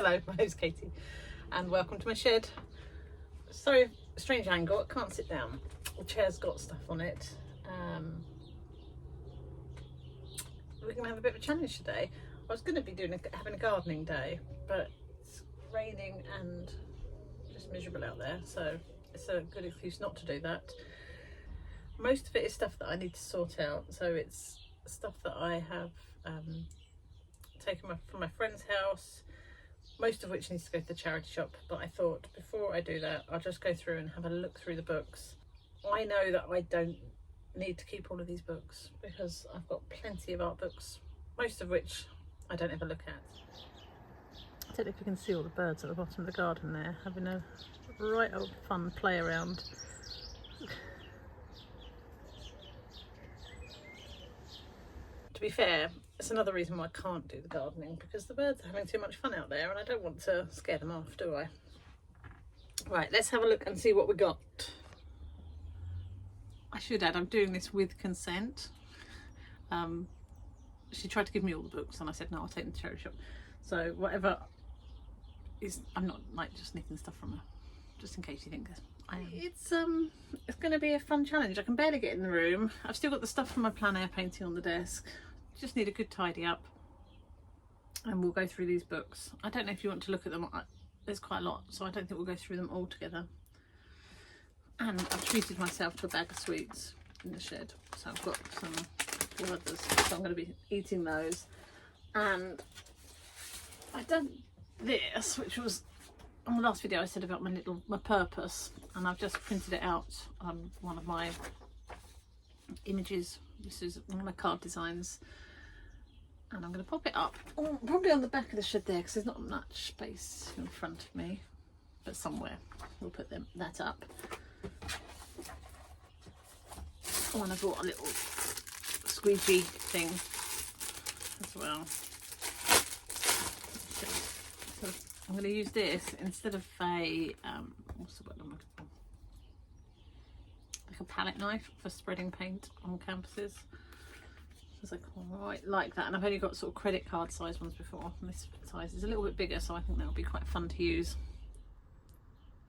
Hello, my name's Katie and welcome to my shed. Sorry, strange angle, I can't sit down. The chair's got stuff on it. We're going to have a bit of a challenge today. I was going to be having a gardening day, but it's raining and just miserable out there, so it's a good excuse not to do that. Most of it is stuff that I need to sort out, so it's stuff that I have taken from my friend's house, most of which needs to go to the charity shop, but I thought before I do that I'll just go through and have a look through the books. I know that I don't need to keep all of these books because I've got plenty of art books, most of which I don't ever look at. I don't know if you can see all the birds at the bottom of the garden there, having a right old fun play around. To be fair, it's another reason why I can't do the gardening, because the birds are having too much fun out there and I don't want to scare them off, do I? Right, let's have a look and see what we got. I should add, I'm doing this with consent. She tried to give me all the books and I said no, I'll take them to the charity shop. So whatever is, I'm not like just nicking stuff from her, just in case you think this. It's going to be a fun challenge. I can barely get in the room. I've still got the stuff from my Plein Air painting on the desk. Just need a good tidy up and we'll go through these books. I don't know if you want to look at them. There's quite a lot, so I don't think we'll go through them all together. And I've treated myself to a bag of sweets in the shed, so I've got some others, so I'm going to be eating those. And I've done this, which was on the last video I said about my purpose, and I've just printed it out on one of my images. This is one of my card designs, and I'm going to pop it up probably on the back of the shed there because there's not much space in front of me, but somewhere we'll put that up. Oh, and I bought a little squeegee thing as well. So I'm going to use this instead of a what's the word I'm looking for? Like a palette knife for spreading paint on canvases. Because I quite like that, and I've only got sort of credit card size ones before, and this size is a little bit bigger, so I think that'll be quite fun to use.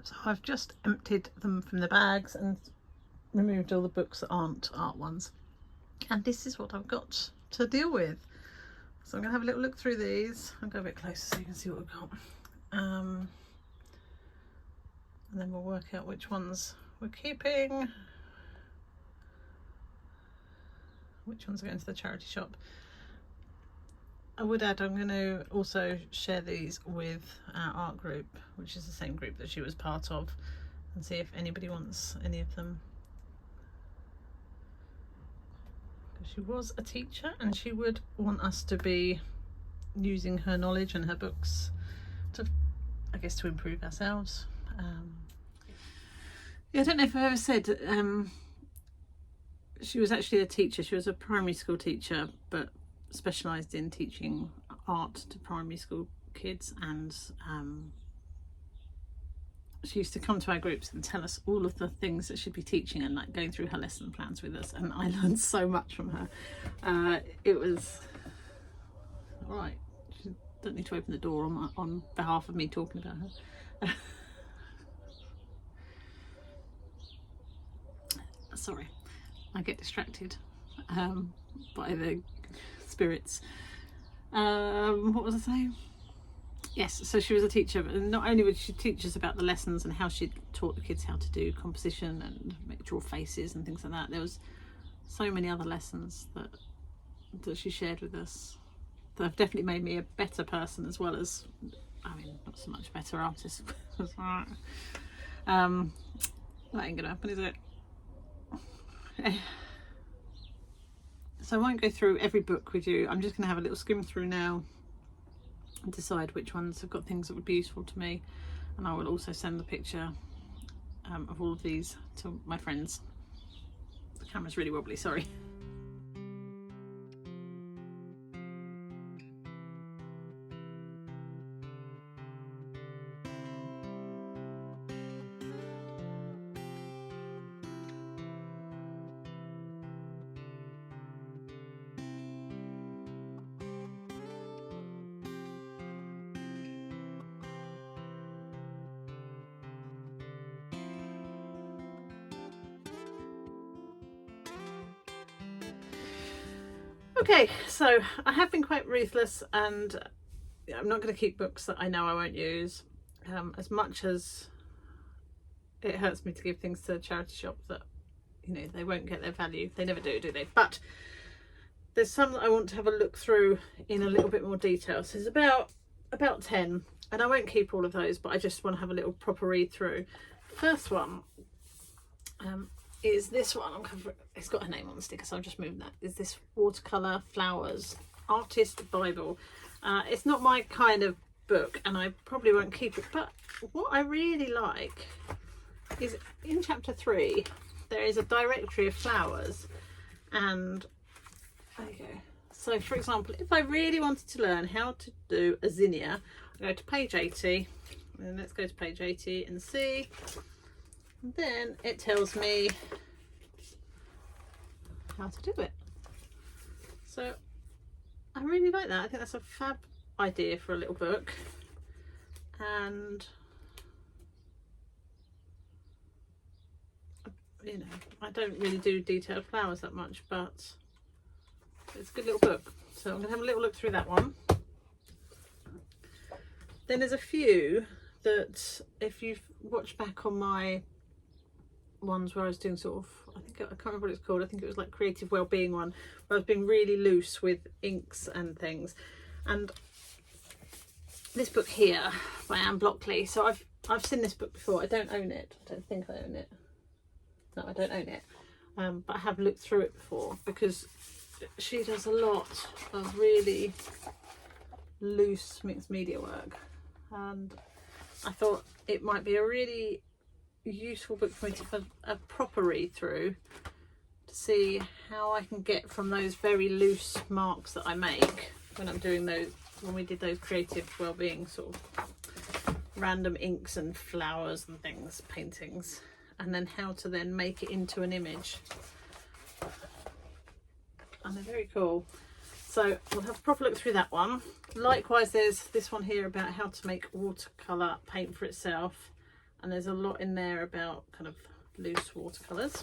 So I've just emptied them from the bags and removed all the books that aren't art ones, and this is what I've got to deal with. So I'm going to have a little look through these. I'll go a bit closer so you can see what we've got, and then we'll work out which ones we're keeping, which ones are going to the charity shop. I would add, I'm going to also share these with our art group, which is the same group that she was part of, and see if anybody wants any of them. She was a teacher and she would want us to be using her knowledge and her books to, I guess, to improve ourselves. Yeah, I don't know if I've ever said, she was actually a teacher. She was a primary school teacher, but specialised in teaching art to primary school kids, and she used to come to our groups and tell us all of the things that she'd be teaching and like going through her lesson plans with us, and I learned so much from her. It was right. She don't need to open the door on behalf of me talking about her. Sorry, I get distracted by the spirits. What was I saying? Yes, so she was a teacher, but not only would she teach us about the lessons and how she taught the kids how to do composition and draw faces and things like that, there was so many other lessons that she shared with us that have definitely made me a better person, as well as, I mean, not so much better artist. That ain't gonna happen, is it? So I won't go through every book with you. I'm just going to have a little skim through now and decide which ones have got things that would be useful to me, and I will also send the picture of all of these to my friends. The camera's really wobbly, sorry. Okay, so I have been quite ruthless, and I'm not going to keep books that I know I won't use. As much as it hurts me to give things to a charity shop that, you know, they won't get their value. They never do they? But there's some that I want to have a look through in a little bit more detail. So there's about 10, and I won't keep all of those, but I just want to have a little proper read through. First one is this one. It's got a name on the sticker, so I'm just moving that. Is this Watercolour Flowers Artist Bible. It's not my kind of book, and I probably won't keep it, but what I really like is in chapter 3 there is a directory of flowers, and there you go. So for example, if I really wanted to learn how to do a zinnia, I go to page 80, and let's go to page 80 and see, and then it tells me how to do it. So I really like that. I think that's a fab idea for a little book. And you know, I don't really do detailed flowers that much, but it's a good little book. So I'm going to have a little look through that one. Then there's a few that, if you've watched back on my ones where I was doing sort of, I can't remember what it's called, I think it was like creative well-being one, where I was being really loose with inks and things. And this book here by Anne Blockley, so I've seen this book before. I don't own it. I don't think I own it. No, I don't own it, but I have looked through it before, because she does a lot of really loose mixed media work, and I thought it might be a really useful book for me to have a proper read through, to see how I can get from those very loose marks that I make when I'm doing those, when we did those creative well-being sort of random inks and flowers and things, paintings, and then how to then make it into an image. And they're very cool. So we'll have a proper look through that one. Likewise, there's this one here about how to make watercolour paint for itself, and there's a lot in there about kind of loose watercolours.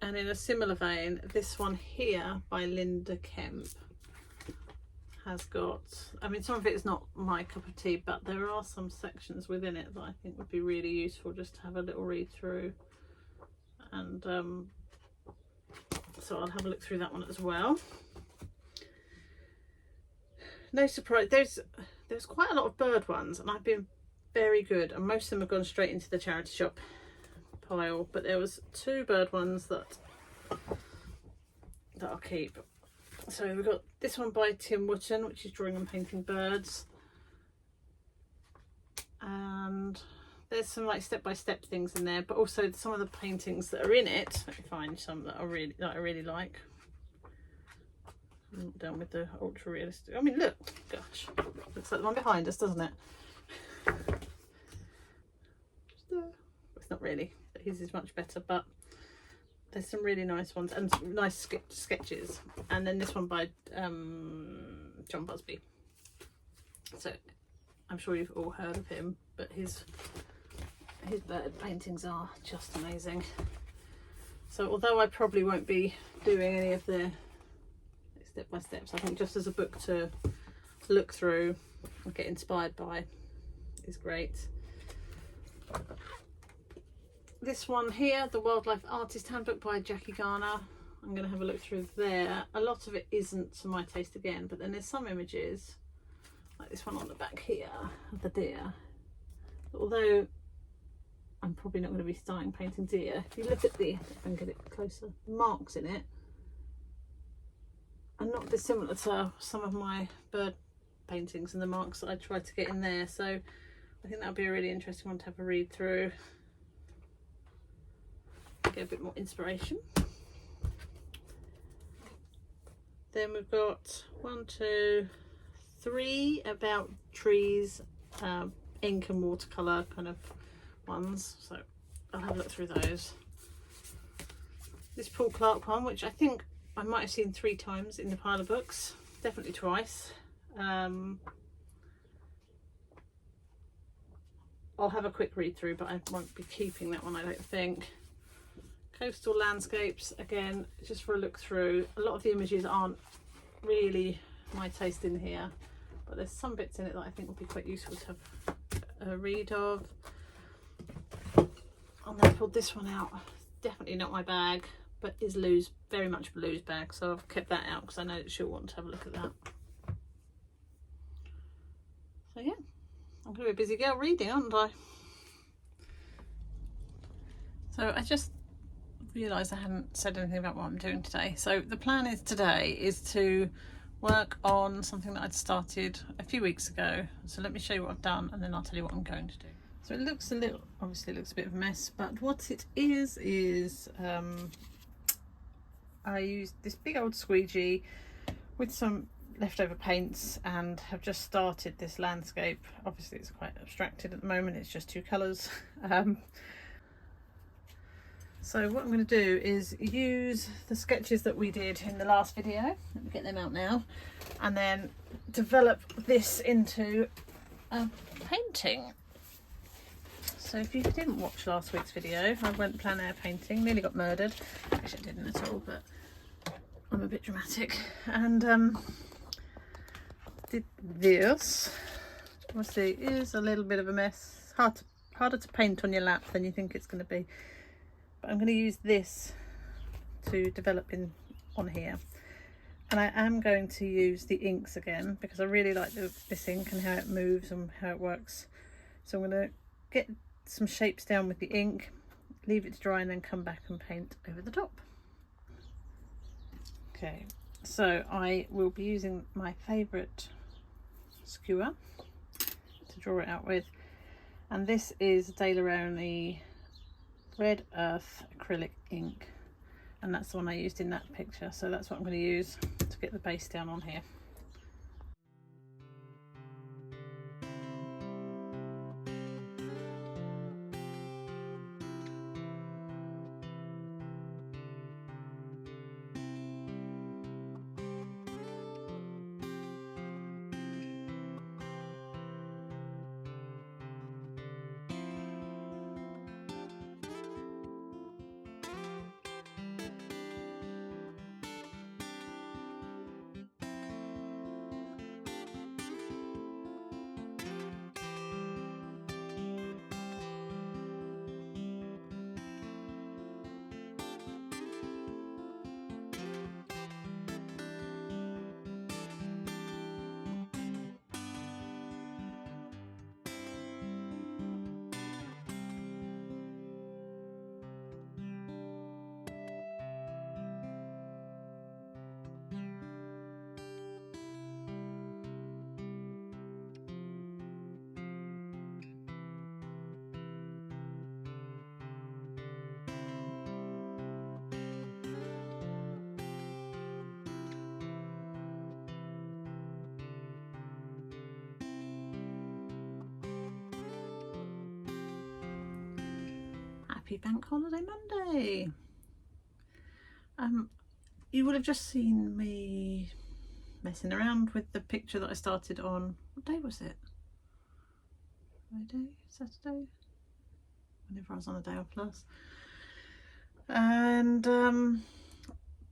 And in a similar vein, this one here by Linda Kemp has got, I mean, some of it is not my cup of tea, but there are some sections within it that I think would be really useful just to have a little read through. And so I'll have a look through that one as well. No surprise, there's quite a lot of bird ones, and I've been very good, and most of them have gone straight into the charity shop pile, but there was 2 bird ones that I'll keep. So we've got this one by Tim Wootton, which is drawing and painting birds, and there's some like step-by-step things in there, but also some of the paintings that are in it. Let me find some that I really like. I'm not done with the ultra realistic. I mean, look, gosh, looks like the one behind us, doesn't it? It's not really, but his is much better, but there's some really nice ones and some nice sketches. And then this one by John Busby. So I'm sure you've all heard of him, but his bird paintings are just amazing. So although I probably won't be doing any of the step-by-steps, I think just as a book to look through and get inspired by is great. This one here, the Wildlife Artist Handbook by Jackie Garner, I'm going to have a look through there. A lot of it isn't to my taste again, but then there's some images like this one on the back here of the deer. Although I'm probably not going to be starting painting deer, if you look at the, if I can get it closer, marks in it are not dissimilar to some of my bird paintings and the marks that I tried to get in there. So I think that would be a really interesting one to have a read through, get a bit more inspiration. Then we've got 1, 2, 3 about trees, ink and watercolour kind of ones, so I'll have a look through those. This Paul Clark one, which I think I might have seen 3 times in the pile of books, definitely twice. I'll have a quick read through, but I won't be keeping that one, I don't think. coastal landscapes, again, just for a look through. A lot of the images aren't really my taste in here, but there's some bits in it that I think would be quite useful to have a read of. And then I pulled this one out. Definitely not my bag, but is Lou's, very much Lou's bag, so I've kept that out because I know that she'll want to have a look at that. So yeah, I'm going to be a busy girl reading, aren't I? So I just realised I hadn't said anything about what I'm doing today. So the plan is today is to work on something that I'd started a few weeks ago. So let me show you what I've done and then I'll tell you what I'm going to do. So it looks a little, obviously it looks a bit of a mess, but what it is I used this big old squeegee with some leftover paints and have just started this landscape. Obviously it's quite abstracted at the moment, it's just two colours. So what I'm going to do is use the sketches that we did in the last video, let me get them out now, and then develop this into a painting. So if you didn't watch last week's video, I went plein air painting, nearly got murdered. Actually I didn't at all, but I'm a bit dramatic. And did this. Obviously it is a little bit of a mess, harder to paint on your lap than you think it's going to be. But I'm going to use this to develop on here, and I am going to use the inks again because I really like this ink and how it moves and how it works. So I'm going to get some shapes down with the ink, leave it to dry, and then come back and paint over the top. Okay, so I will be using my favourite skewer to draw it out with, and this is Daler-Rowney Red Earth acrylic ink, and that's the one I used in that picture, so that's what I'm going to use to get the base down on here. Happy Bank Holiday Monday. You would have just seen me messing around with the picture that I started on, what day was it? Friday? Saturday? Whenever I was on a day off last. And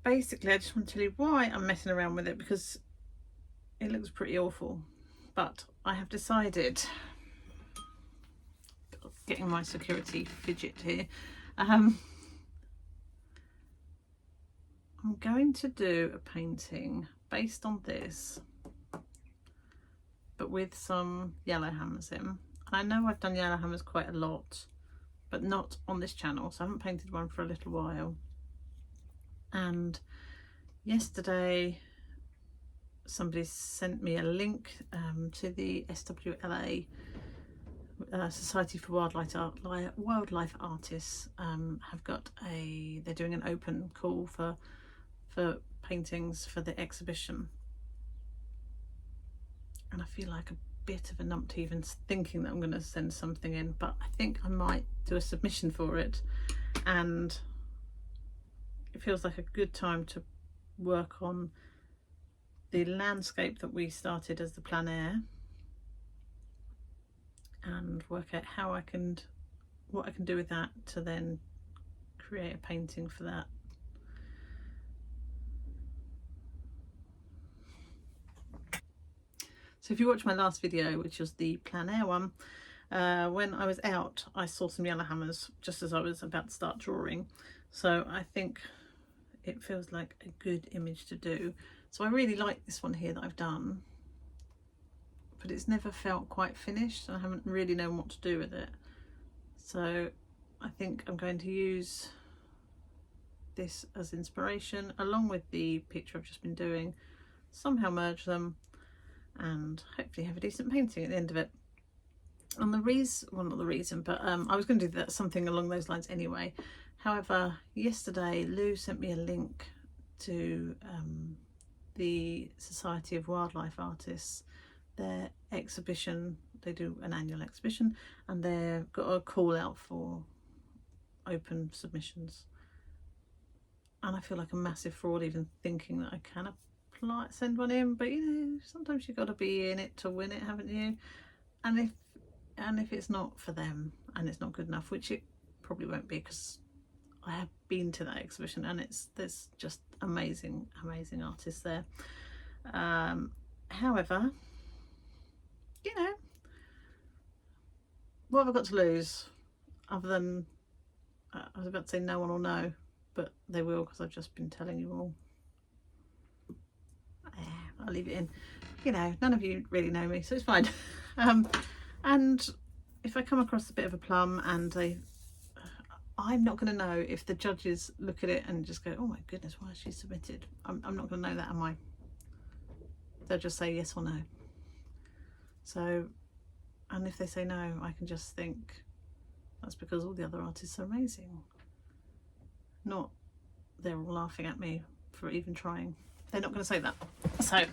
basically I just want to tell you why I'm messing around with it, because it looks pretty awful, but I have decided, getting my security fidget here, I'm going to do a painting based on this, but with some yellowhammers in. And I know I've done yellowhammers quite a lot, but not on this channel, so I haven't painted one for a little while. And yesterday somebody sent me a link to the SWLA, Society for Wildlife Artists, have got they're doing an open call for paintings for the exhibition, and I feel like a bit of a numpty even thinking that I'm going to send something in, but I think I might do a submission for it, and it feels like a good time to work on the landscape that we started as the plein air, and work out what I can do with that to then create a painting for that. So if you watched my last video, which was the Plein Air one, when I was out I saw some yellowhammers just as I was about to start drawing, so I think it feels like a good image to do. So I really like this one here that I've done, but it's never felt quite finished and I haven't really known what to do with it. So I think I'm going to use this as inspiration along with the picture I've just been doing, somehow merge them and hopefully have a decent painting at the end of it. And the reason, well, not the reason, but I was going to do that, something along those lines anyway. However, yesterday Lou sent me a link to the Society of Wildlife Artists, their exhibition. They do an annual exhibition and they've got a call out for open submissions, and I feel like a massive fraud even thinking that I can apply, send one in, but you know, sometimes you've got to be in it to win it, haven't you? And if it's not for them and it's not good enough, which it probably won't be, because I have been to that exhibition and there's just amazing artists there. However, you know, what have I got to lose other than I was about to say no one will know, but they will, because I've just been telling you all. I'll leave it in. You know, none of you really know me, so it's fine. And if I come across a bit of a plum and I'm not going to know if the judges look at it and just go, oh my goodness, why has she submitted? I'm not going to know that, am I? They'll just say yes or no. So, and if they say no, I can just think that's because all the other artists are amazing. Not they're all laughing at me for even trying. They're not going to say that. So,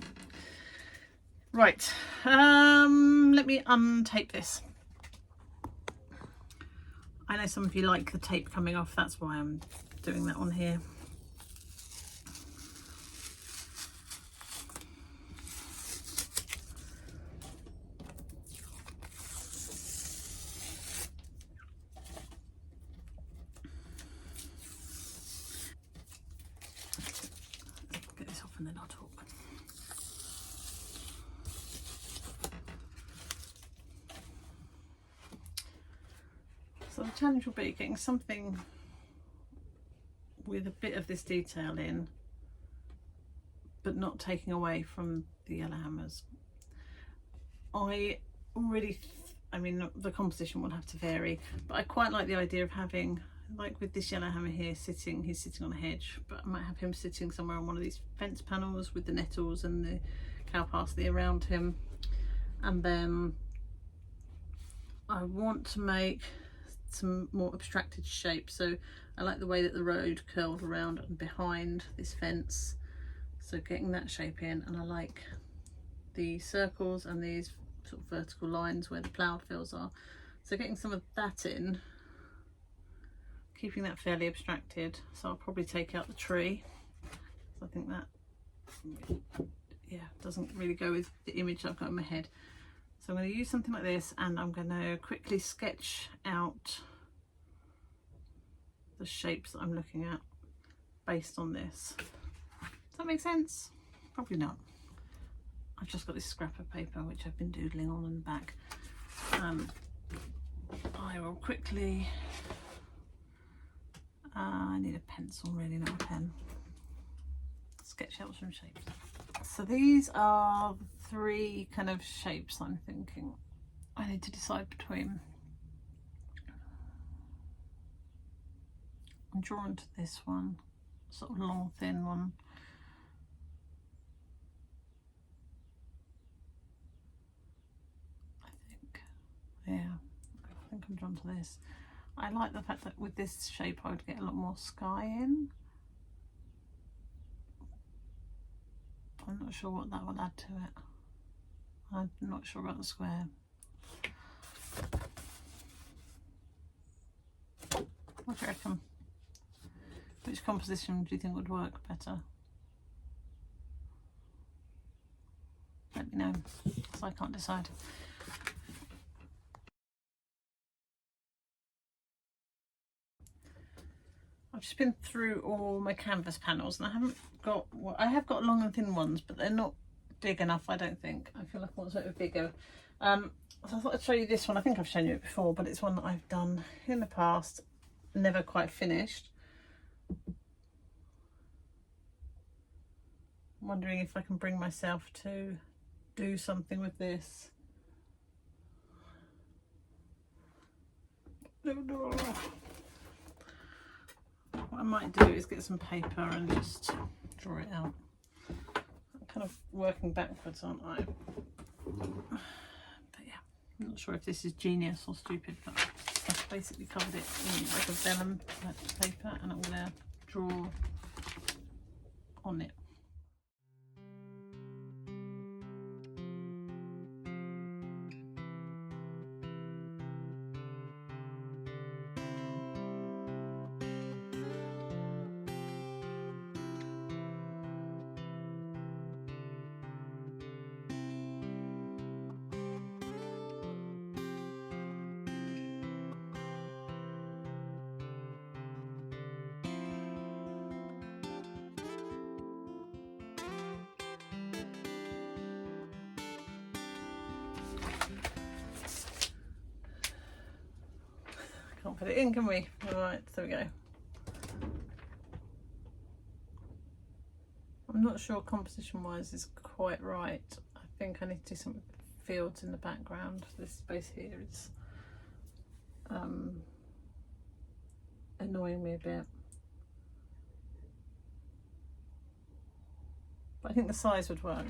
right, let me untape this. I know some of you like the tape coming off, that's why I'm doing that on here. Get this off and then I'll talk. So the challenge will be getting something with a bit of this detail in, but not taking away from the yellowhammers. I mean, the composition will have to vary, but I quite like the idea of having, like with this yellowhammer here, he's sitting on a hedge, but I might have him sitting somewhere on one of these fence panels with the nettles and the cow parsley around him. And then I want to make some more abstracted shapes, so I like the way that the road curled around and behind this fence, so getting that shape in, and I like the circles and these sort of vertical lines where the ploughed fields are, so getting some of that in, keeping that fairly abstracted. So I'll probably take out the tree, so I think that, yeah, doesn't really go with the image I've got in my head. So I'm going to use something like this, and I'm going to quickly sketch out the shapes that I'm looking at based on this. Does that make sense? Probably not. I've just got this scrap of paper which I've been doodling on and back. I will quickly, I need a pencil really, not a pen. Sketch out some shapes. So these are three kind of shapes I'm thinking I need to decide between. I'm drawn to this one, sort of long thin one. I think I'm drawn to this. I like the fact that with this shape I would get a lot more sky in. I'm not sure what that will add to it. I'm not sure about the square. What do you reckon? Which composition do you think would work better? Let me know, because I can't decide. I've just been through all my canvas panels, and I have got long and thin ones, but they're not big enough, I don't think. I feel like I want something bigger. So I thought I'd show you this one. I think I've shown you it before, but it's one that I've done in the past, never quite finished. I'm wondering if I can bring myself to do something with this. What I might do is get some paper and just draw it out. I'm kind of working backwards, aren't I? But yeah, I'm not sure if this is genius or stupid, but I've basically covered it in like a vellum paper, and I'm going to draw on it. Can't put it in, can we? Right, there we go. I'm not sure composition wise is quite right. I think I need to do some fields in the background. This space here is annoying me a bit. But I think the size would work.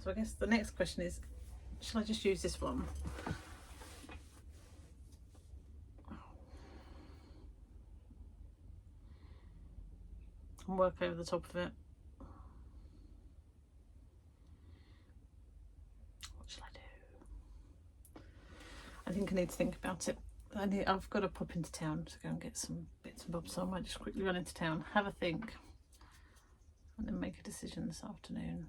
So I guess the next question is, shall I just use this one? And work over the top of it. What shall I do? I think I need to think about it. I've got to pop into town to go and get some bits and bobs, so I might just quickly run into town, have a think, and then make a decision this afternoon.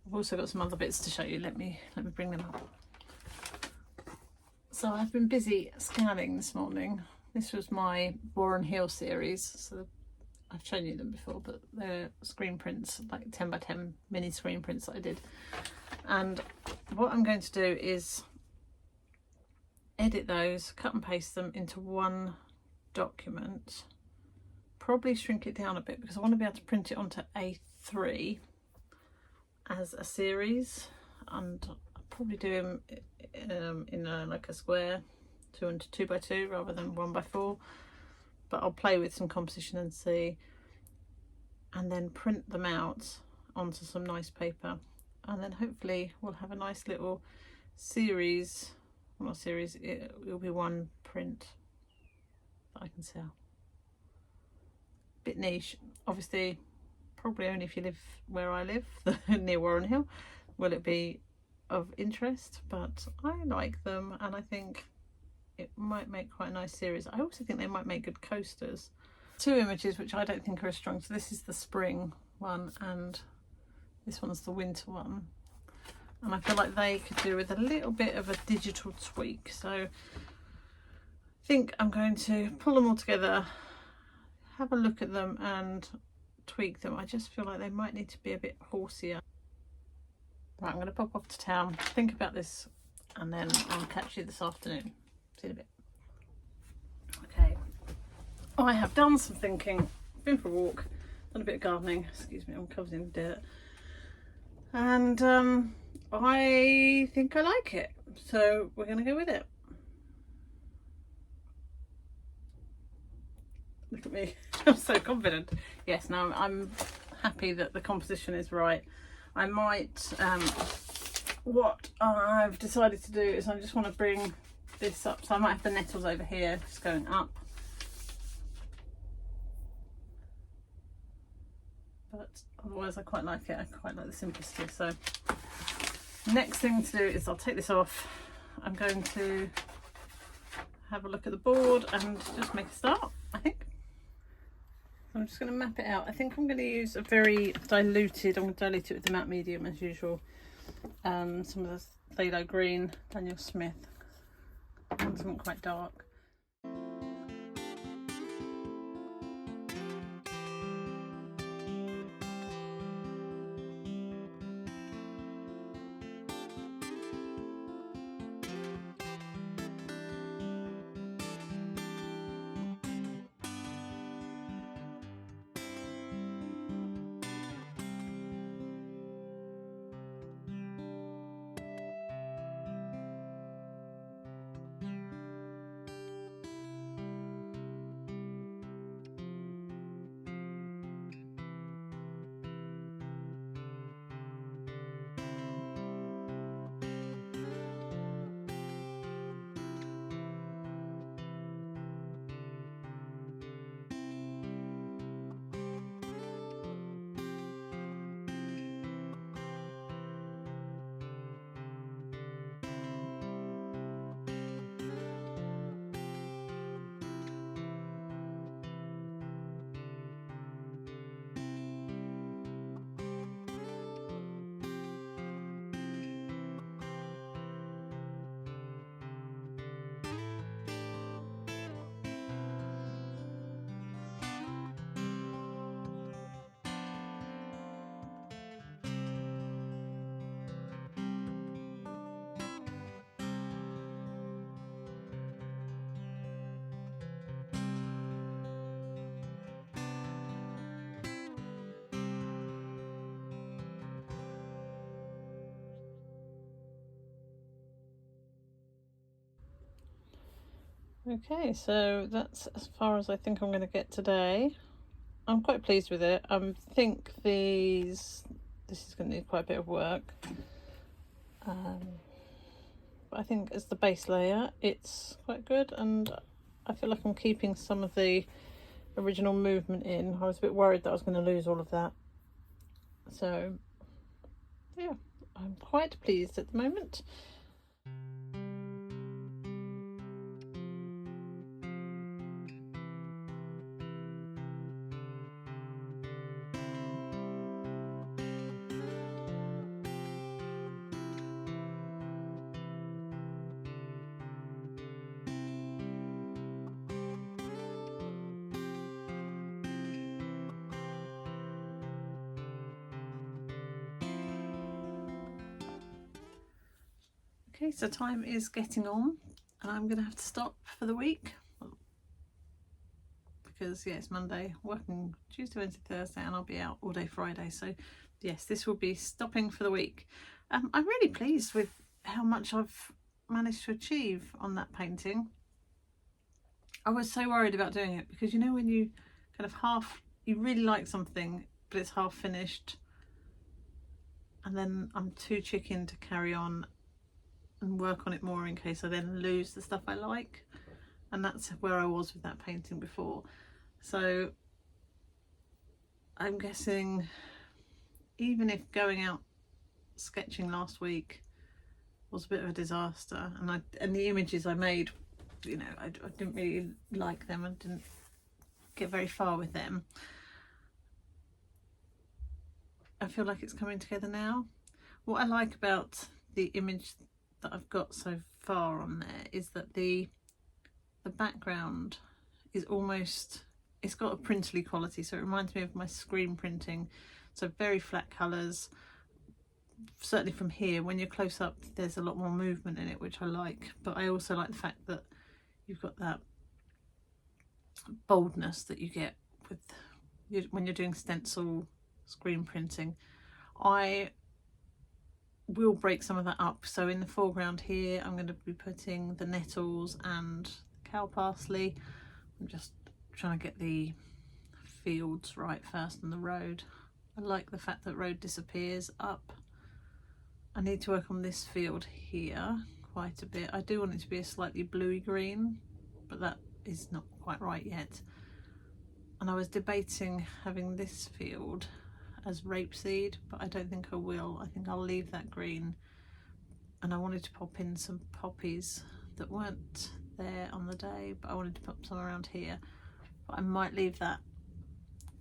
I've also got some other bits to show you. Let me bring them up. So I've been busy scanning this morning. This was my Warren Hill series, so I've shown you them before, but they're screen prints, like 10 by 10 mini screen prints that I did. And what I'm going to do is edit those, cut and paste them into one document, probably shrink it down a bit because I want to be able to print it onto A3 as a series, and I'll probably do them in like a square, 2 by 2 rather than 1 by 4. But I'll play with some composition and see, and then print them out onto some nice paper, and then hopefully we'll have a nice little series. Well, not series, it'll be one print that I can sell. Bit niche, obviously, probably only if you live where I live, near Warren Hill, will it be of interest, but I like them, and I think it might make quite a nice series. I also think they might make good coasters. 2 images which I don't think are as strong. So this is the spring one and this one's the winter one. And I feel like they could do with a little bit of a digital tweak. So I think I'm going to pull them all together, have a look at them and tweak them. I just feel like they might need to be a bit horsier. Right, I'm going to pop off to town, think about this, and then I'll catch you this afternoon. See you in a bit. Okay, I have done some thinking, been for a walk, done a bit of gardening. Excuse me, I'm covered in dirt, and I think I like it, so we're going to go with it. Look at me, I'm so confident. Yes, now I'm happy that the composition is right. I might, what I've decided to do is I just want to bring this up, so I might have the nettles over here just going up, but otherwise I quite like it. I quite like the simplicity. So next thing to do is I'll take this off. I'm going to have a look at the board and just make a start, I think. I'm just going to map it out. I think I'm going to use a very diluted, I'm going to dilute it with the matte medium as usual. Some of the phthalo green, Daniel Smith. Ones aren't quite dark. Okay, so that's as far as I think I'm going to get today. I'm quite pleased with it. I think this is going to need quite a bit of work. But I think as the base layer, it's quite good, and I feel like I'm keeping some of the original movement in. I was a bit worried that I was going to lose all of that. So yeah, I'm quite pleased at the moment. Okay, so time is getting on and I'm going to have to stop for the week because yeah, it's Monday, working Tuesday, Wednesday, Thursday, and I'll be out all day Friday. So yes, this will be stopping for the week. I'm really pleased with how much I've managed to achieve on that painting. I was so worried about doing it because you know when you kind of you really like something but it's half finished, and then I'm too chicken to carry on and work on it more in case I then lose the stuff I like, and that's where I was with that painting before. So I'm guessing even if going out sketching last week was a bit of a disaster, and the images I made, you know, I didn't really like them and didn't get very far with them, I feel like it's coming together now. What I like about the image that I've got so far on there is that the background is almost, it's got a printerly quality, so it reminds me of my screen printing. So very flat colours. Certainly from here, when you're close up, there's a lot more movement in it, which I like. But I also like the fact that you've got that boldness that you get with when you're doing stencil screen printing. I will break some of that up. So in the foreground here, I'm going to be putting the nettles and cow parsley. I'm just trying to get the fields right first and the road. I like the fact that road disappears up. I need to work on this field here quite a bit. I do want it to be a slightly bluey green, but that is not quite right yet. And I was debating having this field as rapeseed, but I don't think I will. I think I'll leave that green, and I wanted to pop in some poppies that weren't there on the day, but I wanted to put some around here. But I might leave that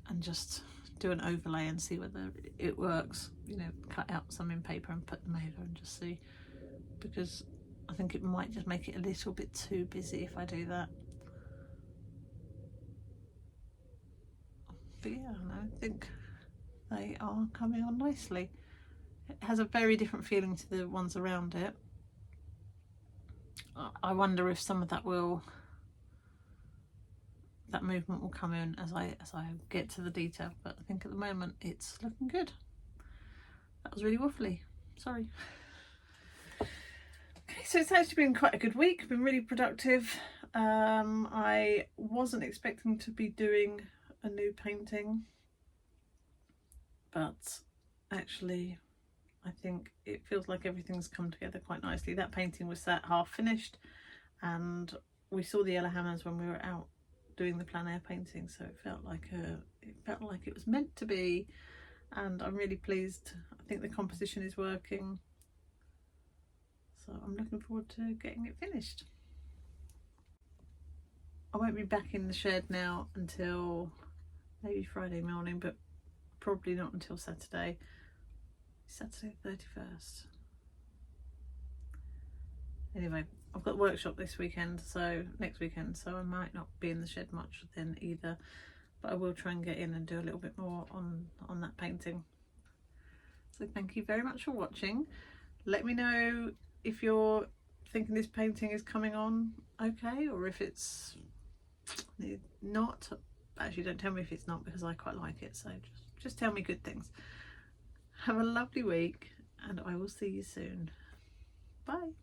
and just do an overlay and see whether it works, you know, cut out some in paper and put them over and just see, because I think it might just make it a little bit too busy if I do that. But yeah, I think they are coming on nicely. It has a very different feeling to the ones around it. I wonder if some of that movement will come in as I get to the detail, but I think at the moment it's looking good. That was really waffly, sorry. Okay, so it's actually been quite a good week, been really productive. I wasn't expecting to be doing a new painting, but actually I think it feels like everything's come together quite nicely. That painting was sat half finished, and we saw the yellowhammers when we were out doing the plein air painting, so it felt like it was meant to be, and I'm really pleased. I think the composition is working, so I'm looking forward to getting it finished. I won't be back in the shed now until maybe Friday morning, but probably not until Saturday the 31st. Anyway, I've got the workshop this weekend, so next weekend, so I might not be in the shed much then either, but I will try and get in and do a little bit more on that painting. So thank you very much for watching. Let me know if you're thinking this painting is coming on okay, or if it's not. Actually, don't tell me if it's not, because I quite like it, so just tell me good things. Have a lovely week, and I will see you soon. Bye.